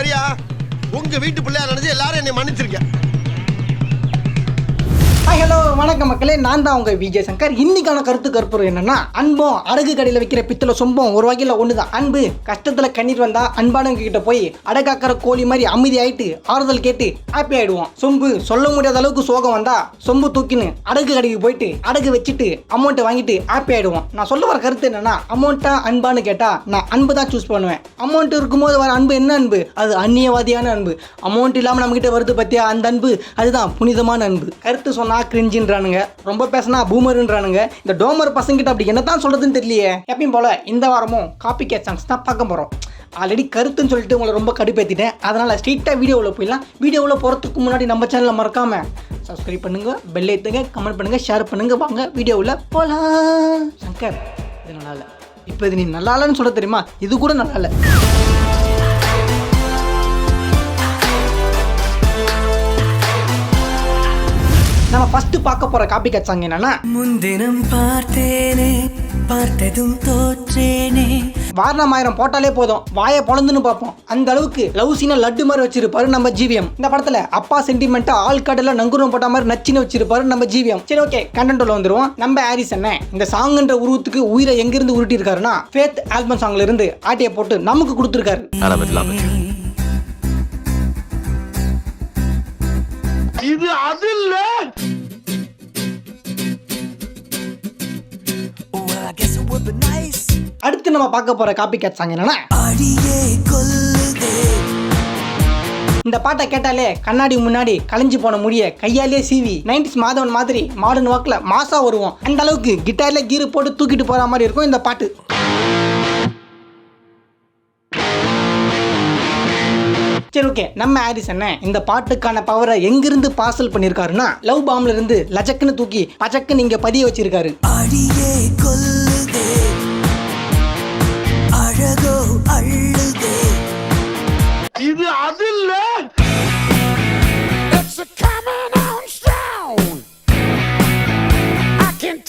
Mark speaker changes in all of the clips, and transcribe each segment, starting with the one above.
Speaker 1: சரியா? உங்க வீட்டு பிள்ளையா நினைச்சு எல்லாரும் என்னை மன்னிச்சிருக்கேன்.
Speaker 2: ஹாய் ஹலோ வணக்கம் மக்களே, நான் தான் உங்கள் விஜய் சங்கர். இன்னைக்கான கருத்து கற்பூரம் என்னன்னா, அன்பும் அடகு கடையில் வைக்கிற பித்தளை சொம்பம் ஒரு வகையில் ஒன்று தான். அன்பு கஷ்டத்தில் கண்ணீர் வந்தா அன்பானவங்க கிட்ட போய் அடகாக்கிற கோழி மாதிரி அமைதி ஆயிட்டு ஆறுதல் கேட்டு ஹாப்பி ஆயிடுவோம். சொம்பு சொல்ல முடியாத அளவுக்கு சோகம் வந்தா சொம்பு தூக்கின்னு அடகு கடைக்கு போயிட்டு அடகு வச்சுட்டு அமௌண்ட்டை வாங்கிட்டு ஹாப்பி ஆயிடுவோம். நான் சொல்ல வர கருத்து என்னன்னா, அமௌண்ட்டா அன்பான்னு கேட்டா நான் அன்பு தான் சூஸ் பண்ணுவேன். அமௌண்ட் இருக்கும்போது வர அன்பு என்ன அன்பு? அது அந்நியவாதியான அன்பு. அமௌண்ட் இல்லாமல் நம்மகிட்ட வருது பத்தியா அந்த அன்பு, அதுதான் புனிதமான அன்பு. கருத்து சொன்னா கிரிஞ்சின்றானுங்க, ரொம்ப பேசினா பூமருன்றானுங்க. இந்த டோமர் பசங்கிட்ட அப்படி என்ன தான் சொல்றதுன்னு தெரியலையே. எப்பயும் போல இந்த வாரமும் காப்பி கேட் சாங்ஸ் தான் பார்க்க போறோம். ஆல்ரெடி கருத்துன்னு சொல்லிட்டு உங்களை ரொம்ப கடுப்பேற்றிட்டேன். அதனால் ஸ்ட்ரீட்டாக வீடியோவில் போயிடலாம். வீடியோவில் போகிறதுக்கு முன்னாடி நம்ம சேனலில் மறக்காமல் சப்ஸ்கிரைப் பண்ணுங்கள், பெல் ஏற்றுங்க, கமெண்ட் பண்ணுங்கள், ஷேர் பண்ணுங்கள். வாங்க வீடியோவில் போகலாம். சங்கர், இது நல்லா இல்லை. இப்போ இது நீ நல்லா இல்லைன்னு சொல்ல தெரியுமா? இது கூட நல்லா இல்லை. நம்ம ஃபர்ஸ்ட் பார்க்க போற காப்பி கேட் சாங் என்னன்னா,
Speaker 3: முன்தினம் பார்த்தேனே பார்த்ததும் தோற்றேனே.
Speaker 2: வாரணமாயிரம் போட்டாலே போதும் வாயை பொழந்துன்னு பார்ப்போம். அந்த அளவுக்கு லவ் சீனை லட்டு மாதிரி வச்சிருப்பாரு நம்ம ஜிவிஎம். இந்த படத்துல அப்பா சென்டிமெண்ட்டா ஆள் கடல நங்குரம் போட்ட மாதிரி நச்சின்னு வச்சிருப்பாரு நம்ம ஜிவிஎம். சரி, ஓகே, கண்டென்ட்ல வந்துருவோம். நம்ம ஹாரிஸ் என்ன இந்த சாங்ன்ற உருவத்துக்கு உயிரை எங்கிருந்து உருட்டி இருக்காருன்னா, ஃபேத் ஆல்பம் சாங்ல இருந்து ஆட்டியை போட்டு நமக்கு கொடுத்துருக்காரு.
Speaker 1: இது அது இல்ல.
Speaker 2: அடுத்து நம்ம பார்க்க போற காப்பி கேட் சாங் என்னன்னா, இந்த பாட்டை கேட்டாலே கண்ணாடி முன்னாடி கலைஞ்சு போன முடிய கையாலே சீவி 90s மாதவன் மாதிரி மாடர்ன் வாக்கில் மாசா வருவோம். அந்த அளவுக்கு கிட்டார்ல கீரு போட்டு தூக்கிட்டு போற மாதிரி இருக்கும் இந்த பாட்டு. சரி, ஓகே, நம்ம ஹாரிஸ் என்ன இந்த பாட்டுக்கான பவரை எங்கிருந்து பார்சல் பண்ணியிருக்காருன்னா, லவ் பாம்ல இருந்து லஜக்குன்னு தூக்கி பச்சக்குன்னு இங்க பதிய வச்சிருக்காரு.
Speaker 1: இது அது இல்ல.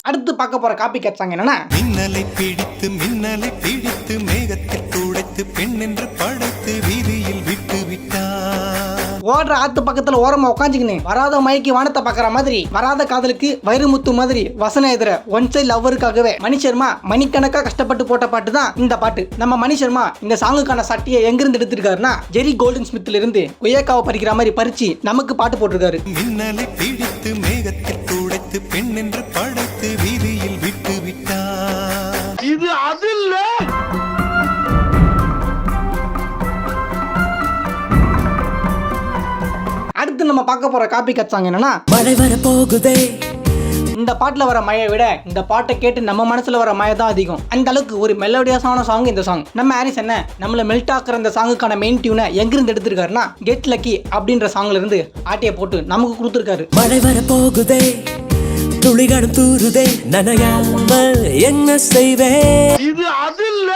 Speaker 2: அடுத்து பார்க்க போற காப்பி கேட் சாங் என்னன்னா,
Speaker 4: மின்னலை பிடித்து மேகத்தில் துடைத்து பெண் என்று படைத்து வீதியில் விட்டு விட்டார்.
Speaker 2: ஓடுற ஆத்து பக்கத்துல ஓரமா உட்காந்துக்கின்னு வராத மழைக்கு வானத்தை பாக்குற மாதிரி, வராத காதலுக்கு வைரமுத்து மாதிரி வசனம் எதிர ஒன் சைட் லவ்வருக்காகவே மணிஷர்மா மணிக்கணக்கா கஷ்டப்பட்டு போட்ட பாட்டு தான் இந்த பாட்டு. நம்ம மணிஷர்மா இந்த சாங்குக்கான சட்டியை எங்கிருந்து எடுத்திருக்காருன்னா, ஜெரி கோல்டன் ஸ்மித்ல இருந்து கொய்யாக்காவை பறிக்கிற மாதிரி பறிச்சு நமக்கு பாட்டு போட்டிருக்காரு.
Speaker 4: மின்னலை பிடித்து மேகத்தில் துடைத்து பெண் என்று படைத்து வீதியில் விட்டு விட்டார்.
Speaker 1: இது அது இல்ல.
Speaker 2: அடுத்து நம்ம பார்க்க போற காப்பி கேட் சாங் என்னன்னா,
Speaker 3: மழை வர போகுதே.
Speaker 2: இந்த பாட்டுல வர மழையை விட இந்த பாட்டை கேட்டு நம்ம மனசுல வர மழை தான் அதிகம். அந்த அளவுக்கு ஒரு மெலோடியஸான சாங் இந்த சாங். நம்ம ஹாரிஸ் என்ன நம்மள மெல்ட் ஆக்குற இந்த சாங்குக்கான மெயின் டியூனை எங்கிருந்து எடுத்திருக்காருன்னா, கெட் லக்கி அப்படின்ற சாங்ல இருந்து ஆட்டியை போட்டு நமக்கு கொடுத்துருக்காரு.
Speaker 3: மழை வர போகுதே, துளிகளும் தூருதே, நனையாமல் என்ன செய்வேன்.
Speaker 1: இது அது இல்ல.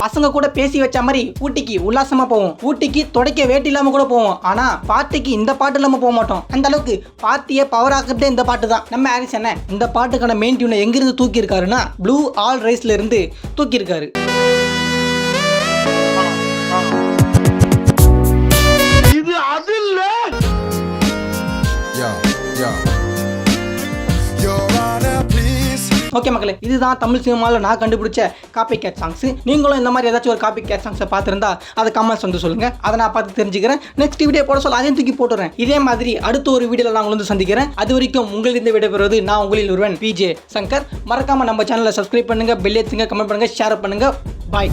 Speaker 2: பசங்க கூட பேசி வச்ச மாதிரி ஊட்டிக்கு உல்லாசமா போவோம். ஊட்டிக்கு தொடைக்க வேட்டி இல்லாம கூட போவோம். ஆனா பாட்டிக்கு இந்த பாட்டு இல்லாம போக மாட்டோம். அந்த அளவுக்கு பாட்டியை பவர் ஆக்குறதே இந்த பாட்டு தான். நம்ம ஹாரிஸ் என்ன இந்த பாட்டுக்கான மெயின் டியூனை எங்கிருந்து தூக்கி இருக்காருன்னா, ப்ளூ ஆல் ரைஸ்ல இருந்து தூக்கி இருக்காரு.
Speaker 1: இது அது இல்ல.
Speaker 2: ஓகே மக்களே, இதுதான் தமிழ் சினிமாவில் நான் கண்டுபிடிச்ச காப்பி கேட் சாங்ஸ். நீங்களும் இந்த மாதிரி ஏதாச்சும் ஒரு காப்பி கேட் சாங்ஸை பார்த்துருந்தா அதை கமெண்ட்ஸ் வந்து சொல்லுங்க. அதை நான் பார்த்து தெரிஞ்சுக்கிறேன். நெக்ஸ்ட் வீடியோ போட சொல்ல அதையும் தூக்கி போட்டுறேன். இதே மாதிரி அடுத்த ஒரு வீடியோவில் நான் வந்து சந்திக்கிறேன். அது வரைக்கும் உங்களிருந்து விடைபெறுவது நான் உங்களில் ஒருவன் விஜய் சங்கர். மறக்காம நம்ம சேனலை சப்ஸ்கிரைப் பண்ணுங்க, பெல் ஏத்துங்க, கமெண்ட் பண்ணுங்க, ஷேர் பண்ணுங்க. பாய்.